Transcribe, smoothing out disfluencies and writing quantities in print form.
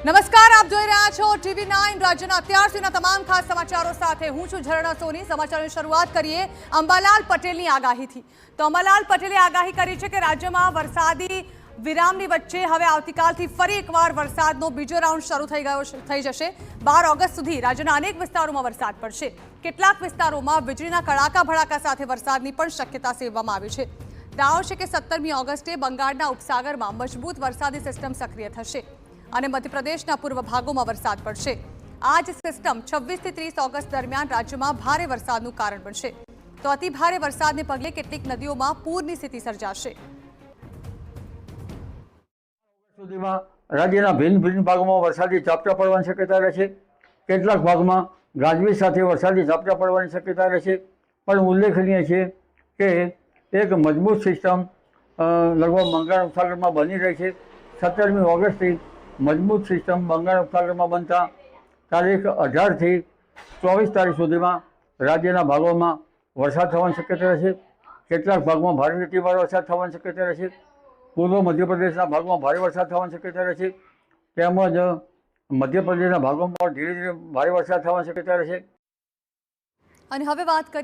નમસ્કાર, આપ જોઈ રહ્યા છો TV9 રાજ્યના અત્યાર સુધીના તમામ ખાસ સમાચારો સાથે હું છું ઝરણા સોની। સમાચારોની શરૂઆત કરીએ અંબાલાલ પટેલની આગાહીથી। તો અંબાલાલ પટેલે આગાહી કરી છે કે રાજ્યમાં વરસાદી વિરામની વચ્ચે હવે આવતીકાલથી ફરી એકવાર વરસાદનો બીજો રાઉન્ડ શરૂ થઈ જશે। 12 ઓગસ્ટ સુધી રાજ્યના અનેક વિસ્તારોમાં વરસાદ પડશે। કેટલાક વિસ્તારોમાં વીજળીના કડાકા ભડાકા સાથે વરસાદની પણ શક્યતા સેવવામાં આવી છે। દાવો છે કે 17મી ઓગસ્ટે બંગાળના ઉપસાગરમાં મજબૂત વરસાદી સિસ્ટમ સક્રિય થશે અને મધ્યપ્રદેશના પૂર્વ ભાગોમાં વરસાદ પડશે। આ જ સિસ્ટમ 26 થી 30 ઓગસ્ટ દરમિયાન રાજ્યમાં ભારે વરસાદનું કારણ બનશે। તો અતિ ભારે વરસાદને પગલે કેટલીક નદીઓમાં પૂરની સ્થિતિ સર્જાશે। સુધીમાં રાજ્યના ભિન્ન ભાગોમાં વરસાદી ઝાપટા પડવાની શક્યતા રહેશે। કેટલાક ભાગમાં ગાજવીજ સાથે વરસાદી ઝાપટા પડવાની શક્યતા રહેશે। પણ ઉલ્લેખનીય છે કે એક મજબૂત સિસ્ટમ લગભગ બંગાળ ઉપસાગરમાં બની રહી છે। 17મી ઓગસ્ટથી મજબૂત સિસ્ટમ બંગાળ ઉપસાગરમાં બનતા તારીખ 18થી 24 તારીખ સુધીમાં રાજ્યના ભાગોમાં વરસાદ થવાની શક્યતા રહેશે। કેટલાક ભાગમાં ભારે અતિભારે વરસાદ થવાની શક્યતા રહેશે। પૂર્વ મધ્યપ્રદેશના ભાગમાં ભારે વરસાદ થવાની શક્યતા રહેશે। તેમજ મધ્યપ્રદેશના ભાગોમાં ધીરે ધીરે ભારે વરસાદ થવાની શક્યતા રહેશે। અને હવે વાત કરીએ